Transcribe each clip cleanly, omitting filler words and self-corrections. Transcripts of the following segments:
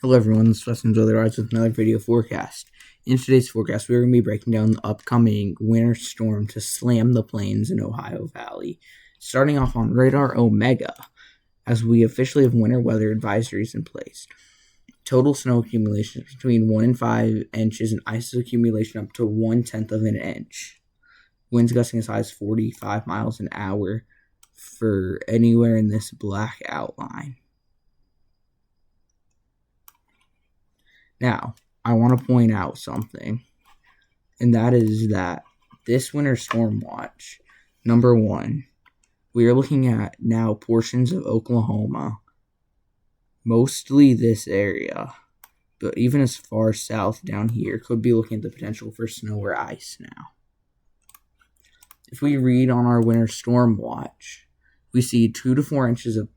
Hello everyone, this is Weston Rise with another video forecast. In today's forecast, we're going to be breaking down the upcoming winter storm to slam the plains in Ohio Valley. Starting off on Radar Omega, as we officially have winter weather advisories in place. Total snow accumulation between 1 and 5 inches and ice accumulation up to 1/10 of an inch. Winds gusting as high as 45 miles an hour for anywhere in this black outline. Now, I want to point out something, and that is that this winter storm watch, number one, we are looking at now portions of Oklahoma, mostly this area, but even as far south down here, could be looking at the potential for snow or ice now. If we read on our winter storm watch, we see 2 to 4 inches of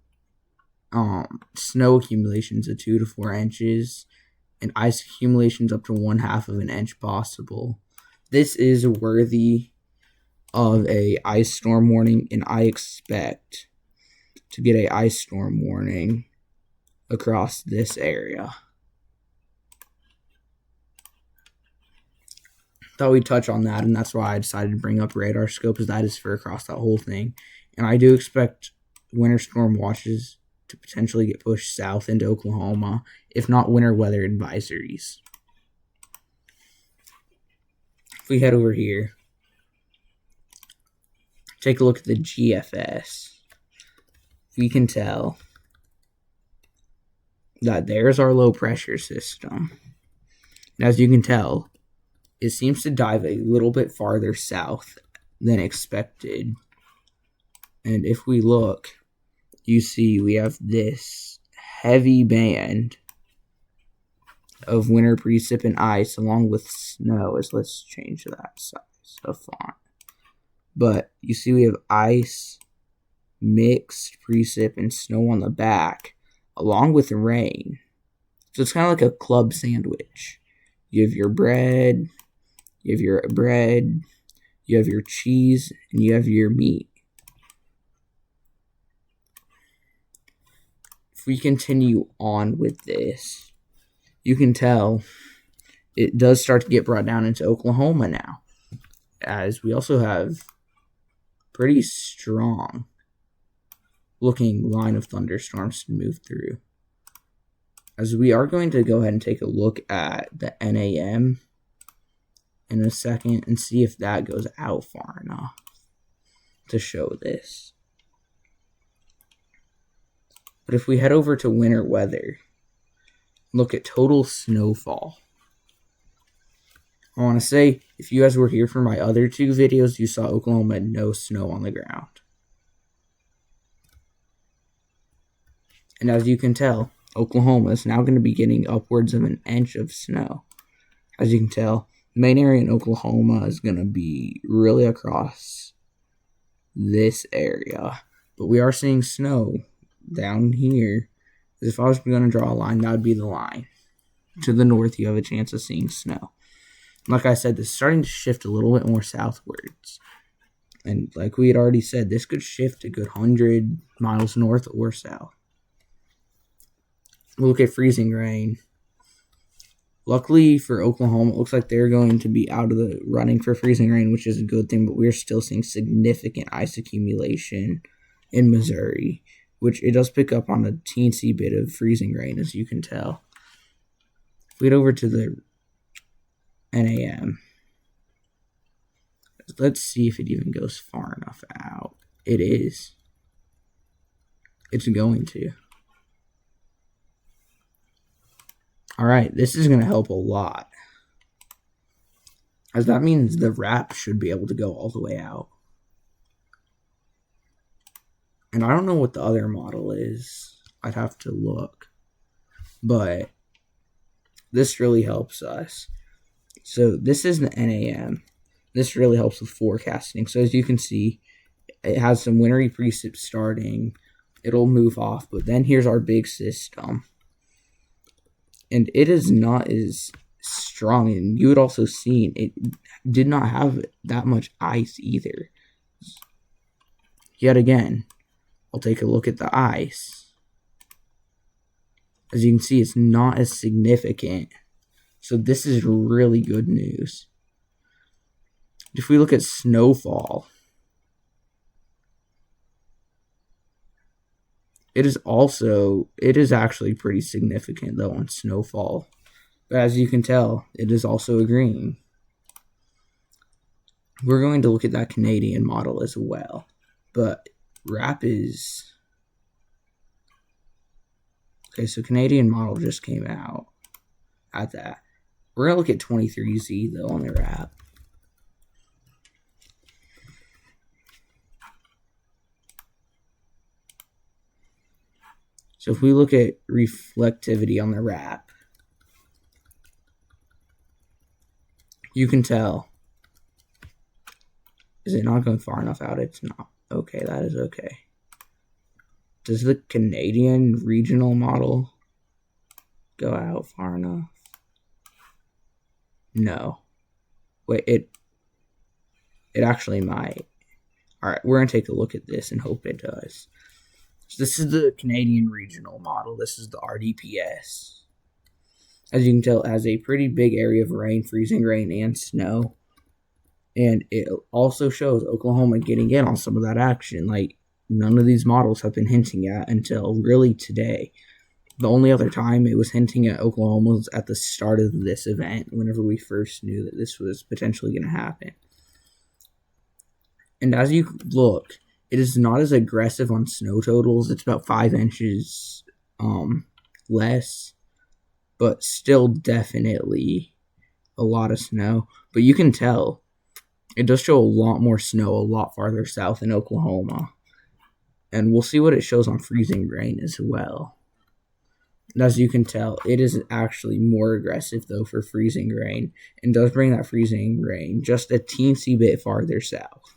snow accumulations of 2 to 4 inches, and ice accumulations up to 1/2 of an inch possible. This is worthy of a ice storm warning, and I expect to get a ice storm warning across this area. Thought we'd touch on that, and that's why I decided to bring up radar scope, as that is for across that whole thing. And I do expect winter storm watches to potentially get pushed south into Oklahoma, if not winter weather advisories. If we head over here, take a look at the GFS. We can tell that there's our low pressure system. And as you can tell, it seems to dive a little bit farther south than expected. And if we look, you see we have this heavy band of winter precip and ice along with snow. Let's change that size of font. But you see we have ice, mixed precip, and snow on the back, along with rain. So it's kind of like a club sandwich. You have your bread, you have your cheese, and you have your meat. If we continue on with this, you can tell it does start to get brought down into Oklahoma now, as we also have pretty strong looking line of thunderstorms to move through. As we are going to go ahead and take a look at the NAM in a second and see if that goes out far enough to show this. But if we head over to winter weather, look at total snowfall. I want to say, if you guys were here for my other 2 videos, you saw Oklahoma had no snow on the ground. And as you can tell, Oklahoma is now going to be getting upwards of an inch of snow. As you can tell, the main area in Oklahoma is going to be really across this area. But we are seeing snow down here. If I was going to draw a line, that would be the line. To the north, you have a chance of seeing snow. Like I said, this is starting to shift a little bit more southwards. And like we had already said, this could shift a good 100 miles north or south. We'll look at freezing rain. Luckily for Oklahoma, it looks like they're going to be out of the running for freezing rain, which is a good thing, but we're still seeing significant ice accumulation in Missouri, which it does pick up on a teensy bit of freezing rain, as you can tell. If we head over to the NAM, let's see if it even goes far enough out. It is. It's going to. Alright, this is going to help a lot, as that means the wrap should be able to go all the way out. And I don't know what the other model is. I'd have to look. But this really helps us. So this is the NAM. This really helps with forecasting. So as you can see, it has some wintry precip starting. It'll move off. But then here's our big system. And it is not as strong. And you had also seen it did not have that much ice either. Yet again, I'll take a look at the ice. As you can see, it's not as significant. So this is really good news. If we look at snowfall, it is actually pretty significant though on snowfall. But as you can tell, it is also agreeing. We're going to look at that Canadian model as well. But RAP is... Okay, so Canadian model just came out at that. We're going to look at 23Z though on the RAP. So if we look at reflectivity on the RAP, you can tell. Is it not going far enough out? It's not. Okay, that is okay. Does the Canadian regional model go out far enough? No. Wait, it actually might. Alright, we're going to take a look at this and hope it does. So this is the Canadian regional model. This is the RDPS. As you can tell, it has a pretty big area of rain, freezing rain, and snow. And it also shows Oklahoma getting in on some of that action. Like, none of these models have been hinting at until really today. The only other time it was hinting at Oklahoma was at the start of this event, whenever we first knew that this was potentially going to happen. And as you look, it is not as aggressive on snow totals. It's about 5 inches less, but still definitely a lot of snow. But you can tell it does show a lot more snow a lot farther south in Oklahoma. And we'll see what it shows on freezing rain as well. And as you can tell, it is actually more aggressive, though, for freezing rain. And does bring that freezing rain just a teensy bit farther south.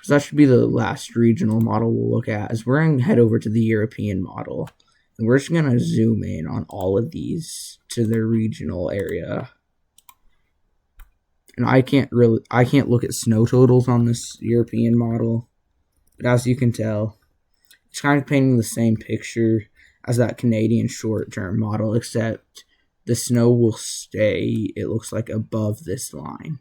So that should be the last regional model we'll look at, as we're going to head over to the European model. And we're just going to zoom in on all of these to their regional area. And I can't look at snow totals on this European model, but as you can tell, it's kind of painting the same picture as that Canadian short-term model, except the snow will stay, it looks like, above this line.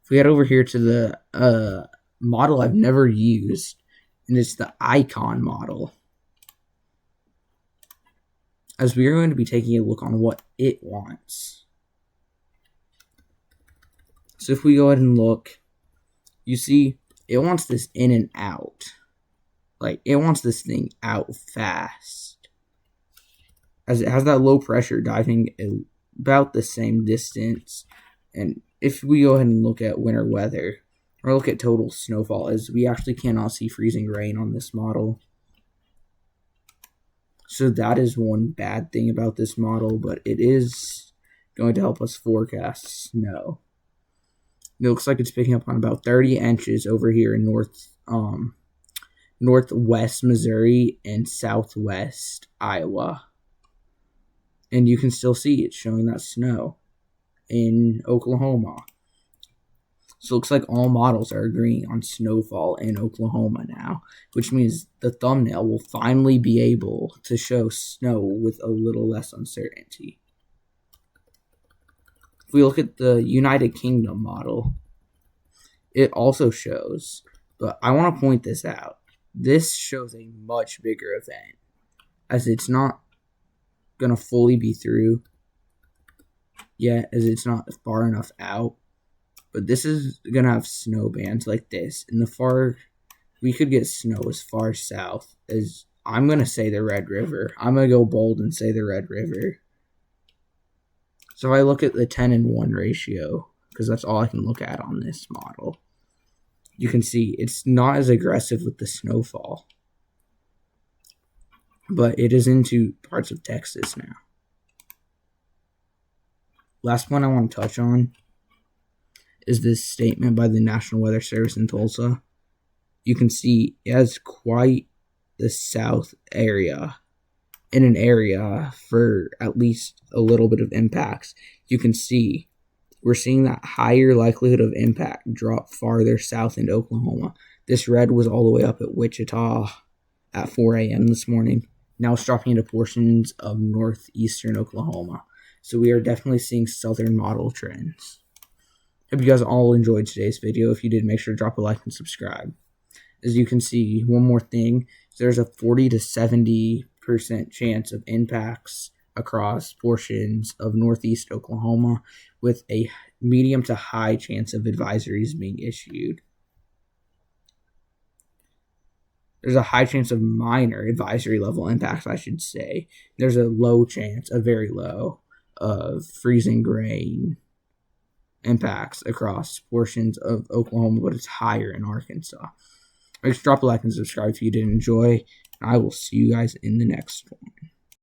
If we head over here to the model I've never used, and it's the Icon model, as we are going to be taking a look on what it wants. So if we go ahead and look, you see it wants this in and out. Like, it wants this thing out fast. As it has that low pressure diving about the same distance. And if we go ahead and look at winter weather, or look at total snowfall, as we actually cannot see freezing rain on this model. So that is one bad thing about this model, but it is going to help us forecast snow. It looks like it's picking up on about 30 inches over here in northwest Missouri and southwest Iowa. And you can still see it showing that snow in Oklahoma. So it looks like all models are agreeing on snowfall in Oklahoma now, which means the thumbnail will finally be able to show snow with a little less uncertainty. If we look at the United Kingdom model, it also shows, but I want to point this out. This shows a much bigger event, as it's not going to fully be through yet, as it's not far enough out. But this is going to have snow bands like this. And we could get snow as far south as, I'm going to say, the Red River. I'm going to go bold and say the Red River. So if I look at the 10:1 ratio, because that's all I can look at on this model, you can see it's not as aggressive with the snowfall. But it is into parts of Texas now. Last one I want to touch on is this statement by the National Weather Service in Tulsa. You can see it has quite the south area, in an area for at least a little bit of impacts. You can see we're seeing that higher likelihood of impact drop farther south into Oklahoma. This red was all the way up at Wichita at 4 a.m. this morning. Now it's dropping into portions of northeastern Oklahoma. So we are definitely seeing southern model trends. Hope you guys all enjoyed today's video. If you did, make sure to drop a like and subscribe. As you can see, one more thing, there's a 40 to 70% chance of impacts across portions of northeast Oklahoma, with a medium to high chance of advisories being issued. There's a high chance of minor advisory level impacts, I should say. There's a low chance, a very low, of freezing grain impacts across portions of Oklahoma, but it's higher in Arkansas. Make sure to drop a like and subscribe if you did enjoy. I will see you guys in the next one.